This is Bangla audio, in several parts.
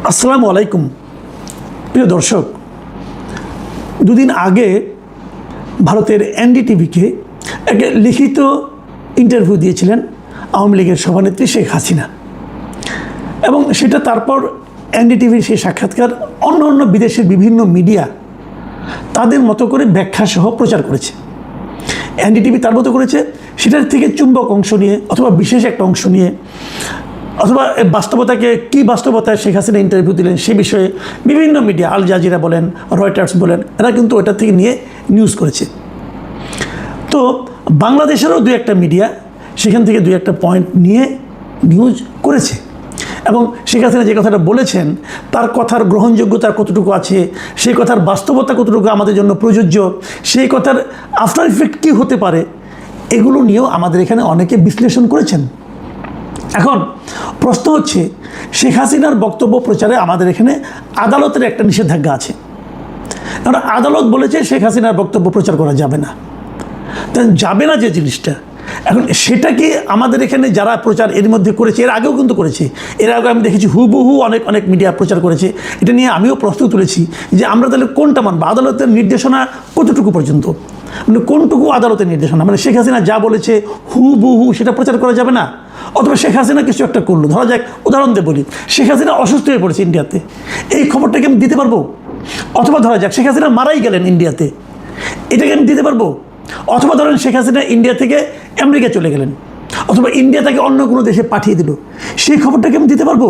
আসসালামু আলাইকুম প্রিয় দর্শক, দুদিন আগে ভারতের এনডিটিভিকে একটা লিখিত ইন্টারভিউ দিয়েছিলেন আওয়ামী লীগের সভানেত্রী শেখ হাসিনা, এবং সেটা তারপর এনডিটিভির সেই সাক্ষাৎকার অন্য বিদেশের বিভিন্ন মিডিয়া তাদের মতো করে ব্যাখ্যাসহ প্রচার করেছে। এনডিটিভি তার মতো করেছে, সেটার থেকে চুম্বক অংশ নিয়ে অথবা বিশেষ একটা অংশ নিয়ে অথবা বাস্তবতাকে কী বাস্তবতায় শেখ হাসিনা ইন্টারভিউ দিলেন সে বিষয়ে বিভিন্ন মিডিয়া, আল জাজিরা বলেন, রয়টার্স বলেন, এরা কিন্তু ওটা থেকে নিয়ে নিউজ করেছে। তো বাংলাদেশেরও দু একটা মিডিয়া সেখান থেকে দু একটা পয়েন্ট নিয়ে নিউজ করেছে, এবং শেখ হাসিনা যে কথাটা বলেছেন তার কথার গ্রহণযোগ্যতা কতটুকু আছে, সেই কথার বাস্তবতা কতটুকু আমাদের জন্য প্রযোজ্য, সেই কথার আফটার ইফেক্ট কী হতে পারে, এগুলো নিয়েও আমাদের এখানে অনেকে বিশ্লেষণ করেছেন। এখন প্রশ্ন হচ্ছে, শেখ হাসিনার বক্তব্য প্রচারে আমাদের এখানে আদালতের একটা নিষেধাজ্ঞা আছে, কারণ আদালত বলেছে শেখ হাসিনার বক্তব্য প্রচার করা যাবে না। যাবে না যে জিনিসটা, এখন সেটা কি আমাদের এখানে যারা প্রচার এর মধ্যে করেছে, এর আগেও কিন্তু করেছে, এর আগে আমি দেখেছি হুবহু অনেক মিডিয়া প্রচার করেছে। এটা নিয়ে আমিও প্রশ্ন তুলেছি যে আমরা তাহলে কোনটা মানব, আদালতের নির্দেশনা কতটুকু পর্যন্ত, মানে কোনটুকু আদালতের নির্দেশনা, মানে শেখ হাসিনা যা বলেছে হুবহু সেটা প্রচার করা যাবে না, অথবা শেখ হাসিনা কিছু একটা করলো, ধরা যাক উদাহরণ দিয়ে বলি, শেখ হাসিনা অসুস্থ হয়ে পড়েছে ইন্ডিয়াতে, এই খবরটাকে আমি দিতে পারবো? অথবা ধরা যাক শেখ হাসিনা মারাই গেলেন ইন্ডিয়াতে, এটাকে আমি দিতে পারবো? অথবা ধরেন শেখ হাসিনা ইন্ডিয়া থেকে আমেরিকা চলে গেলেন, অথবা ইন্ডিয়া থেকে অন্য কোনো দেশে পাঠিয়ে দিল, সেই খবরটাকে আমি দিতে পারবো?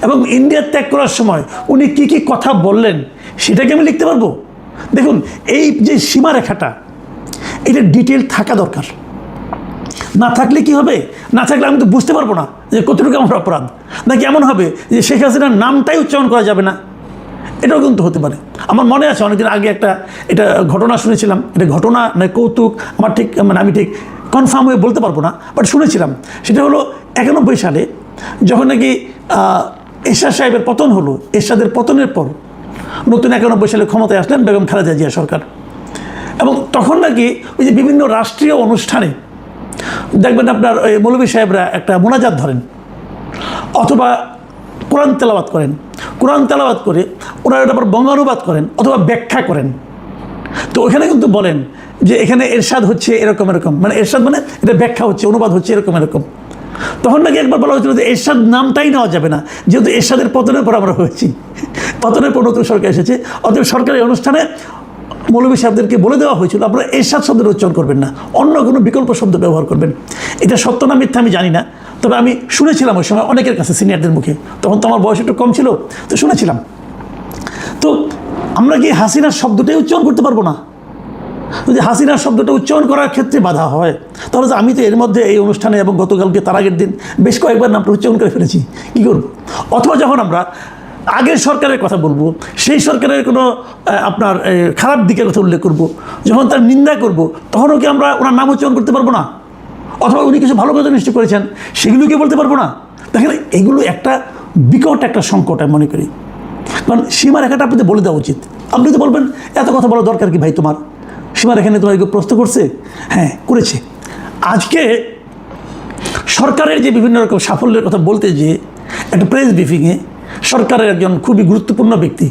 এবং ইন্ডিয়া ত্যাগ করার সময় উনি কী কী কথা বললেন সেটাকে আমি লিখতে পারবো? দেখুন, এই যে সীমারেখাটা, এটা ডিটেল থাকা দরকার। না থাকলে কি হবে, না থাকলে আমি তো বুঝতে পারবো না যে কতটুকু আমার অপরাধ, নাকি এমন হবে যে শেখ হাসিনার নামটাই উচ্চারণ করা যাবে না, এটাও কিন্তু হতে পারে। আমার মনে আছে অনেকদিন আগে এটা ঘটনা শুনেছিলাম, এটা ঘটনা না কৌতুক আমার ঠিক আমি ঠিক কনফার্ম হয়ে বলতে পারবো না, বাট শুনেছিলাম। সেটা হলো 91 সালে যখন নাকি এরশাদ সাহেবের পতন হলো, এরশাদের পতনের পর নতুন 91 সালে ক্ষমতায় আসলেন বেগম খালেদা জিয়া সরকার, এবং তখন নাকি ওই যে বিভিন্ন রাষ্ট্রীয় অনুষ্ঠানে দেখবেন আপনার ওই মৌলভী সাহেবরা একটা মোনাজাত ধরেন অথবা কোরআন তেলাওয়াত করেন, কোরআন তেলাওয়াত করে ওনারা তারপর বঙ্গানুবাদ করেন অথবা ব্যাখ্যা করেন। তো ওখানে কিন্তু বলেন যে এখানে এরশাদ হচ্ছে এরকম, মানে এরশাদ মানে এটা ব্যাখ্যা হচ্ছে, অনুবাদ হচ্ছে এরকম। তখন নাকি একবার বলা হয়েছিল যে এরশাদ নামটাই নেওয়া যাবে না, যেহেতু এরশাদের পতনের পর আমরা হয়েছি, পতনের পর নতুন সরকার এসেছে, অতএব সরকারি অনুষ্ঠানে মৌলভী সাহেবদেরকে বলে দেওয়া হয়েছিল আপনারা এরশাদ শব্দের উচ্চারণ করবেন না, অন্য কোনো বিকল্প শব্দ ব্যবহার করবেন। এটা সত্য না মিথ্যা আমি জানি না, তবে আমি শুনেছিলাম ওই সময় অনেকের কাছে, সিনিয়রদের মুখে, তখন তো আমার বয়স একটু কম ছিল, তো শুনেছিলাম। তো আমরা কি হাসিনার শব্দটাই উচ্চারণ করতে পারবো না? যদি হাসিনার শব্দটা উচ্চারণ করার ক্ষেত্রে বাধা হয়, তাহলে তো আমি তো এর মধ্যে এই অনুষ্ঠানে এবং গতকালকে তার আগের দিন বেশ কয়েকবার নামটা উচ্চারণ করে ফেলেছি, কী করব? অথবা যখন আমরা আগের সরকারের কথা বলবো, সেই সরকারের কোনো আপনার খারাপ দিকের কথা উল্লেখ করব, যখন তার নিন্দা করব, তখনও কি আমরা ওনার নাম উচ্চারণ করতে পারবো না? অথবা উনি কিছু ভালো কথা নিশ্চয় করেছেন সেগুলোকে বলতে পারবো না? দেখেন, এগুলো একটা বিকট একটা সংকট আমি মনে করি। কারণ সীমারেখাটা আপনাদের বলে দেওয়া উচিত। আপনি তো বলবেন এত কথা বলা দরকার কি ভাই, তোমার সীমারেখা নিয়ে তোমার প্রশ্ন করছে? হ্যাঁ, করেছে। আজকে সরকারের যে বিভিন্ন রকম সাফল্যের কথা বলতে যে একটা প্রেস ব্রিফিংয়ে সরকারের একজন খুবই গুরুত্বপূর্ণ ব্যক্তি,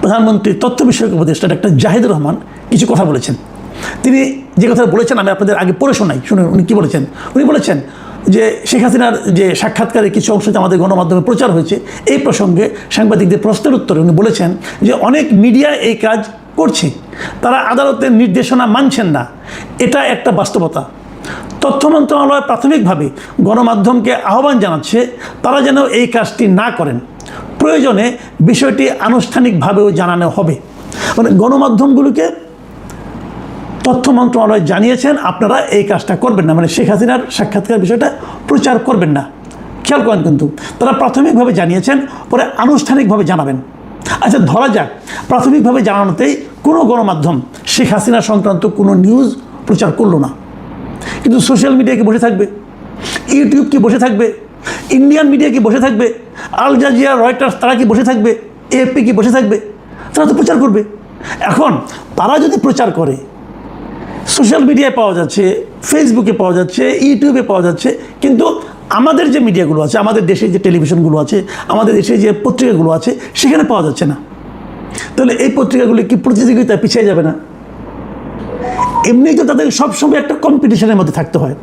প্রধানমন্ত্রী তথ্য বিষয়ক উপদেষ্টা ডাক্তার জাহিদুর রহমান কিছু কথা বলেছেন। তিনি যে কথা বলেছেন আমি আপনাদের আগে পড়ে শোনাই, শুনুন উনি কী বলেছেন। উনি বলেছেন যে শেখ হাসিনার যে সাক্ষাৎকারের কিছু অংশ আমাদের গণমাধ্যমে প্রচার হয়েছে, এই প্রসঙ্গে সাংবাদিকদের প্রশ্নের উত্তরে উনি বলেছেন যে অনেক মিডিয়া এই কাজ করছে, তারা আদালতের নির্দেশনা মানছেন না, এটা একটা বাস্তবতা। তথ্য মন্ত্রণালয় প্রাথমিকভাবে গণমাধ্যমকে আহ্বান জানাচ্ছে তারা যেন এই কাজটি না করেন, প্রয়োজনে বিষয়টি আনুষ্ঠানিকভাবেও জানানো হবে। মানে গণমাধ্যমগুলোকে তথ্য মন্ত্রণালয় জানিয়েছেন আপনারা এই কাজটা করবেন না, মানে শেখ হাসিনার সাক্ষাৎকার বিষয়টা প্রচার করবেন না। খেয়াল করেন, কিন্তু তারা প্রাথমিকভাবে জানিয়েছেন, পরে আনুষ্ঠানিকভাবে জানাবেন। আচ্ছা, ধরা যাক প্রাথমিকভাবে জানানোতেই কোনো গণমাধ্যম শেখ হাসিনা সংক্রান্ত কোনো নিউজ প্রচার করলো না, কিন্তু সোশ্যাল মিডিয়া কি বসে থাকবে? ইউটিউব কি বসে থাকবে? ইন্ডিয়ান মিডিয়া কি বসে থাকবে? আল জাজিরা, রয়টার্স তারা কি বসে থাকবে? এএফপি কি বসে থাকবে? তারা তো প্রচার করবে। এখন তারা যদি প্রচার করে, সোশ্যাল মিডিয়ায় পাওয়া যাচ্ছে, ফেসবুকে পাওয়া যাচ্ছে, ইউটিউবে পাওয়া যাচ্ছে, কিন্তু আমাদের যে মিডিয়াগুলো আছে, আমাদের দেশে যে টেলিভিশনগুলো আছে, আমাদের দেশে যে পত্রিকাগুলো আছে, সেখানে পাওয়া যাচ্ছে না। তাহলে এই পত্রিকাগুলি কি প্রতিযোগিতায় পিছিয়ে যাবে না? এমনি তো তাদের সবসময় একটা কম্পিটিশনের মধ্যে থাকতে হয়।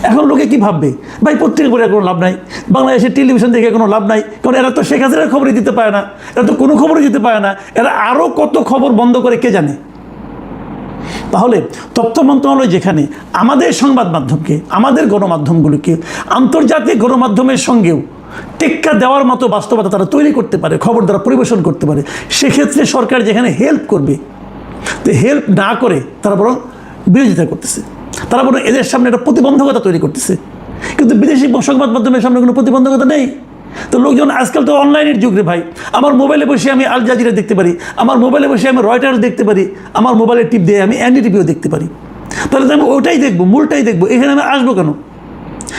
এখন লোকে কি ভাববে, ভাই পত্রিকা পড়ে কোনো লাভ নাই, বাংলাদেশের টেলিভিশন দেখে কোনো লাভ নাই, কারণ এরা তো শেখ হাসিনার খবরই দিতে পারে না, এরা তো কোনো খবরই দিতে পারে না, এরা আরও কত খবর বন্ধ করে কে জানে। তাহলে তথ্য মন্ত্রণালয় যেখানে আমাদের সংবাদ মাধ্যমকে, আমাদের গণমাধ্যমগুলিকে আন্তর্জাতিক গণমাধ্যমের সঙ্গেও টেক্কা দেওয়ার মতো বাস্তবতা তারা তৈরি করতে পারে, খবর দ্বারা পরিবেশন করতে পারে, সেক্ষেত্রে সরকার যেখানে হেল্প করবে, তো হেল্প না করে তারা বরং বিরোধিতা করতেছে, তারা বরং এদের সামনে একটা প্রতিবন্ধকতা তৈরি করতেছে। কিন্তু বিদেশি সংবাদ মাধ্যমের সামনে কোনো প্রতিবন্ধকতা নেই। তো লোকজন আজকাল তো অনলাইনের যুগ রে ভাই, আমার মোবাইলে বসে আমি আল জাজিরা দেখতে পারি, আমার মোবাইলে বসে আমি রয়টার্স দেখতে পারি, আমার মোবাইলের টিপ দিয়ে আমি এনডিটিভিও দেখতে পারি। তাহলে তো আমি ওটাই দেখবো, মূলটাই দেখবো, এখানে আমি আসবো কেন?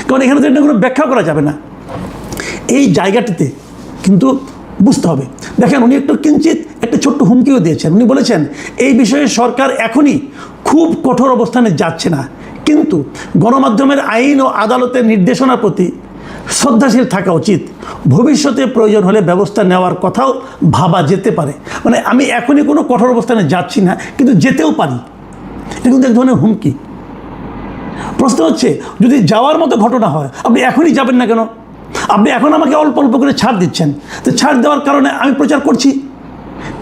কারণ এখানে তো এটা কোনো ব্যাখ্যা করা যাবে না। এই জায়গাটিতে কিন্তু বুঝতে হবে। দেখেন, উনি একটু কিঞ্চিত একটা ছোট্ট হুমকিও দিয়েছেন। উনি বলেছেন এই বিষয়ে সরকার এখনই খুব কঠোর অবস্থানে যাচ্ছে না, কিন্তু গণমাধ্যমের আইন ও আদালতের নির্দেশনার প্রতি শ্রদ্ধাশীল থাকা উচিত, ভবিষ্যতে প্রয়োজন হলে ব্যবস্থা নেওয়ার কথাও ভাবা যেতে পারে। মানে আমি এখনই কোনো কঠোর অবস্থানে যাচ্ছি না, কিন্তু যেতেও পারি। এটা কিন্তু এক ধরনের হুমকি। প্রশ্ন হচ্ছে, যদি যাওয়ার মতো ঘটনা হয় আপনি এখনই যাবেন না কেন? আপনি এখন আমাকে অল্প অল্প করে ছাড় দিচ্ছেন, তো ছাড় দেওয়ার কারণে আমি প্রচার করছি।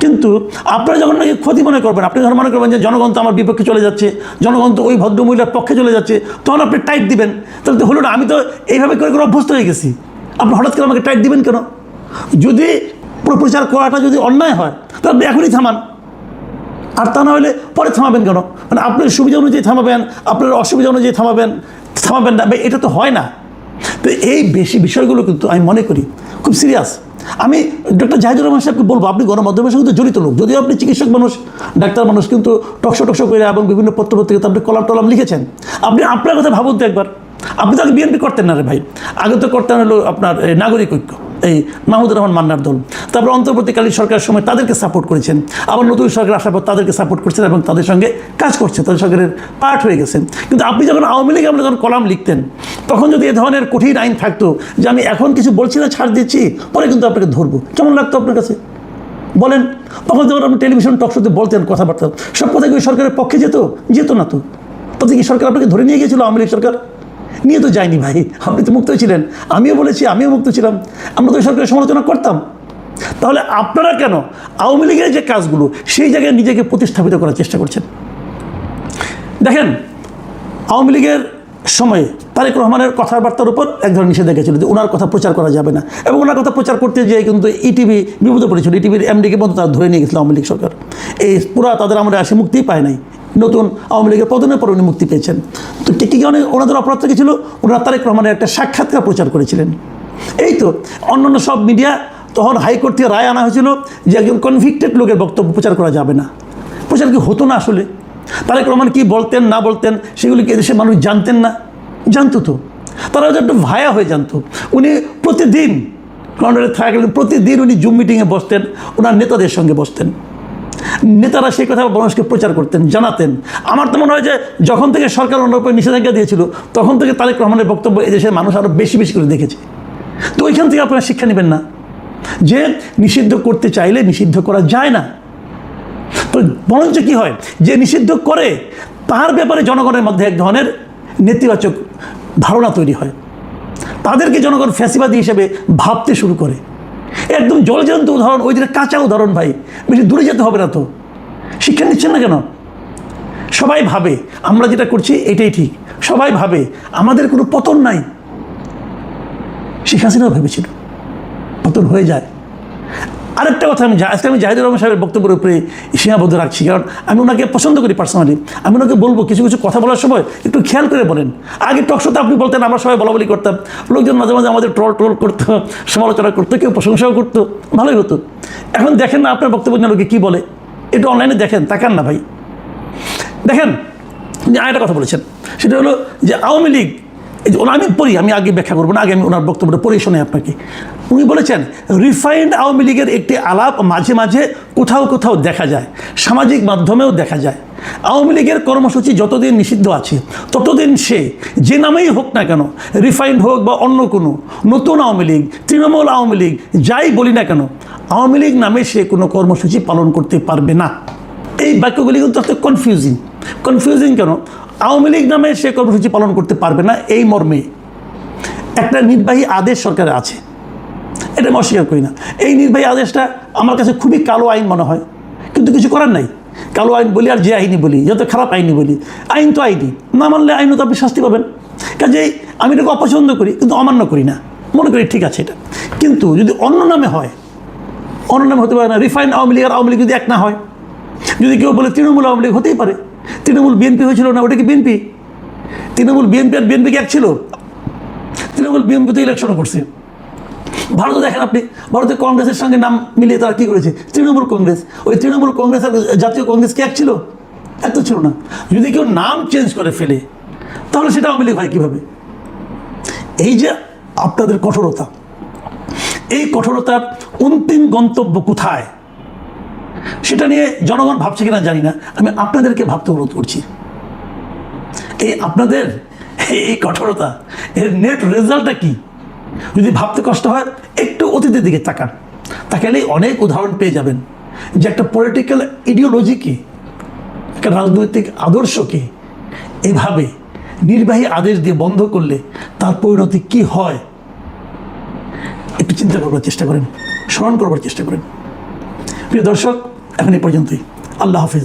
কিন্তু আপনারা যখন নাকি ক্ষতি মনে করবেন, আপনি যখন মনে করবেন যে জনগণ তো আমার বিপক্ষে চলে যাচ্ছে, জনগণ তো ওই ভদ্রমহিলার পক্ষে চলে যাচ্ছে, তখন আপনি টাইট দিবেন। তাহলে তো হলো না, আমি তো এইভাবে করে করে অভ্যস্ত হয়ে গেছি, আপনি হঠাৎ করে আমাকে টাইট দিবেন কেন? যদি প্রচার করাটা যদি অন্যায় হয় তাহলে আপনি এখনই থামান, আর তা না হলে পরে থামাবেন কেন? মানে আপনার সুবিধা অনুযায়ী থামাবেন, আপনার অসুবিধা অনুযায়ী থামাবেন না, এটা তো হয় না। তো এই বেশি বিষয়গুলো কিন্তু আমি মনে করি খুব সিরিয়াস। আমি ডক্টর জাহিদুর রহমান সাহেবকে বলবো, আপনি গণমাধ্যমের সঙ্গে জড়িত লোক, যদিও আপনি চিকিৎসক মানুষ, ডাক্তার মানুষ, কিন্তু টকশো করে এবং বিভিন্ন পত্রপত্রিকাতে আপনি কলাম টলাম লিখেছেন। আপনি আপনার কথা ভাবুন তো একবার। আপনি তো আগে বিএনপি করতেন না রে ভাই, আগে তো করতেন হলো আপনার নাগরিক ঐক্য, এই মাহমুদুর রহমান মান্নার দল। তারপর অন্তর্বর্তীকালীন সরকারের সময় তাদেরকে সাপোর্ট করেছেন, আবার নতুন সরকার আসার পর তাদেরকে সাপোর্ট করছেন এবং তাদের সঙ্গে কাজ করছেন, তাদের সরকারের পার্ট হয়ে গেছেন। কিন্তু আপনি যখন আওয়ামী লীগে আপনি যখন কলাম লিখতেন, তখন যদি এ ধরনের কঠিন আইন থাকতো যে আমি এখন কিছু বলছি না, ছাড় দিচ্ছি, পরে কিন্তু আপনাকে ধরবো, কেমন লাগতো আপনার কাছে বলেন? তখন যখন আপনি টেলিভিশন টকশোতে বলতেন কথাবার্তা, সব কথা কি সরকারের পক্ষে যেত না তো? তাতে কি সরকার আপনাকে ধরে নিয়ে গিয়েছিল? আওয়ামী লীগ সরকার নিয়ে তো যায়নি ভাই, আপনি তো মুক্ত ছিলেন, আমিও বলেছি আমিও মুক্ত ছিলাম, আমরা তো সরকারের সমালোচনা করতাম। তাহলে আপনারা কেন আওয়ামী লীগের যে কাজগুলো সেই জায়গায় নিজেকে প্রতিস্থাপিত করার চেষ্টা করছেন? দেখেন, আওয়ামী লীগের সময়ে তারেক রহমানের কথাবার্তার উপর এক ধরনের নিষেধাজ্ঞা ছিল যে ওনার কথা প্রচার করা যাবে না, এবং ওনার কথা প্রচার করতে যেয়ে কিন্তু ইটিভি বিপদে পড়েছিল। ইটিভির এমডিকে পর্যন্ত তারা ধরে নিয়ে গেছিল আওয়ামী লীগ সরকার। এই পুরা তাদের আমরা আসে মুক্তিই পায় নাই, নতুন আওয়ামী লীগের পতনের পর উনি মুক্তি পেয়েছেন। তো কি ওনাদের অপরাধ থেকে ছিল? ওনারা তারেক রহমানের একটা সাক্ষাৎকার প্রচার করেছিলেন। এই তো অন্যান্য সব মিডিয়া, তখন হাইকোর্ট থেকে রায় আনা হয়েছিল যে একজন কনভিক্টেড লোকের বক্তব্য প্রচার করা যাবে না। প্রচার কি হতো না আসলে? তারেক রহমান কী বলতেন না বলতেন সেগুলি কি দেশের মানুষ জানতেন না? জানতো তো, তারা হয়তো একটু ভায়া হয়ে জানতো। উনি প্রতিদিন লন্ডনে থাকলেন, প্রতিদিন উনি জুম মিটিংয়ে বসতেন, ওনার নেতাদের সঙ্গে বসতেন, নেতারা সেই কথা মানুষকে প্রচার করতেন, জানাতেন। আমার তো মনে হয় যে যখন থেকে সরকার ওনার উপরে নিষেধাজ্ঞা দিয়েছিল, তখন থেকে তারেক রহমানের বক্তব্য এদেশের মানুষ আরও বেশি বেশি করে দেখেছে। তো ওইখান থেকে আপনারা শিক্ষা নেবেন না যে নিষিদ্ধ করতে চাইলে নিষিদ্ধ করা যায় না। তো বরঞ্চ কী হয়, যে নিষিদ্ধ করে তার ব্যাপারে জনগণের মধ্যে এক ধরনের নেতিবাচক ধারণা তৈরি হয়, তাদেরকে জনগণ ফ্যাসিবাদী হিসেবে ভাবতে শুরু করে। একদম জলজ্যান্ত উদাহরণ, ওই দিনের কাঁচা উদাহরণ ভাই, বেশি দূরে যেতে হবে না। তো শিক্ষা নিচ্ছেন না কেন? সবাই ভাবে আমরা যেটা করছি এটাই ঠিক, সবাই ভাবে আমাদের কোনো পতন নাই। শেখ হাসিনাও ভেবেছিল পতন হয়ে যায়। আরেকটা কথা আজকে আমি জাহিদুর রহমান সাহেবের বক্তব্যের উপরে সীমাবদ্ধ রাখছি, কারণ আমি ওনাকে পছন্দ করি পার্সোনালি। আমি ওনাকে বলবো কিছু কিছু কথা বলার সময় একটু খেয়াল করে বলেন। আগে টকশোতে আপনি বলতেন, আমরা সবাই বলাবলি করতাম, লোকজন মাঝে মাঝে আমাদের ট্রোল করতো, সমালোচনা করতো, কেউ প্রশংসাও করতো, ভালোই হতো। এখন দেখেন না আপনার বক্তব্য লোকে কী বলে, একটু অনলাইনে দেখেন, তাকান না ভাই। দেখেন আরেকটা কথা বলেছেন, সেটা হলো যে আওয়ামী লীগ, আমি পড়ি, আমি আগে ব্যাখ্যা করবো না, আগে আমি ওনার বক্তব্যটা পড়ে শোনাই আপনাকে। উনি বলেছেন, রিফাইন্ড আওয়ামী লীগের একটি আলাপ মাঝে মাঝে কোথাও কোথাও দেখা যায়, সামাজিক মাধ্যমেও দেখা যায়। আওয়ামী লীগের কর্মসূচি যতদিন নিষিদ্ধ আছে ততদিন সে যে নামেই হোক না কেন, রিফাইন্ড হোক বা অন্য কোনো, নতুন আওয়ামী লীগ, তৃণমূল আওয়ামী লীগ, যাই বলি না কেন, আওয়ামী লীগ নামে সে কোনো কর্মসূচি পালন করতে পারবে না। এই বাক্যগুলি কিন্তু এত কনফিউজিং কেন? আওয়ামী লীগ নামে সে কর্মসূচি পালন করতে পারবে না এই মর্মে একটা নির্বাহী আদেশ সরকারে আছে, এটা আমি অস্বীকার করি না। এই নির্বাহী আদেশটা আমার কাছে খুবই কালো আইন মনে হয়, কিন্তু কিছু করার নাই। কালো আইন বলি আর যে আইনি বলি, যত খারাপ আইনি বলি, আইন তো আইনি, না মানলে আইনও তো আপনি শাস্তি পাবেন। কাজেই আমি এটাকে অপছন্দ করি, কিন্তু অমান্য করি না, মনে করি ঠিক আছে এটা। কিন্তু যদি অন্য নামে হয়, অন্য নামে হতে পারে না। রিফাইন্ড আওয়ামী লীগ আর আওয়ামী লীগ যদি এক না হয়, যদি কেউ বলে তৃণমূল আওয়ামী লীগ, হতেই পারে। তৃণমূল বিএনপি হয়েছিল না, ওটা কি বিএনপি? তৃণমূল বিএনপি আর বিএনপি কি এক ছিল? তৃণমূল বিএনপিতে ইলেকশনও করছে। ভারতে দেখেন আপনি, ভারতে কংগ্রেসের সঙ্গে নাম মিলিয়ে তারা কী করেছে? তৃণমূল কংগ্রেস। ওই তৃণমূল কংগ্রেস আর জাতীয় কংগ্রেস কি এক ছিল? এত ছিল না। যদি কেউ নাম চেঞ্জ করে ফেলে তাহলে সেটা আওয়ামী লীগ হয় কীভাবে? এই যে আপনাদের কঠোরতা, এই কঠোরতার অন্তিম গন্তব্য কোথায় সেটা নিয়ে জনগণ ভাবছে কিনা জানি না, আমি আপনাদেরকে ভাবতে অনুরোধ করছি। এই আপনাদের এই কঠোরতা, এর নেট রেজাল্টটা কি? যদি ভাবতে কষ্ট হয়, একটু অতীতের দিকে তাকান, তাকালেই অনেক উদাহরণ পেয়ে যাবেন যে একটা পলিটিক্যাল ইডিওলজিকে, একটা রাজনৈতিক আদর্শকে এভাবে নির্বাহী আদেশ দিয়ে বন্ধ করলে তার পরিণতি কি হয় একটু চিন্তা করবার চেষ্টা করেন, স্মরণ করবার চেষ্টা করেন। প্রিয় দর্শক, এখন এই পর্যন্তই। আল্লাহ হাফিজ।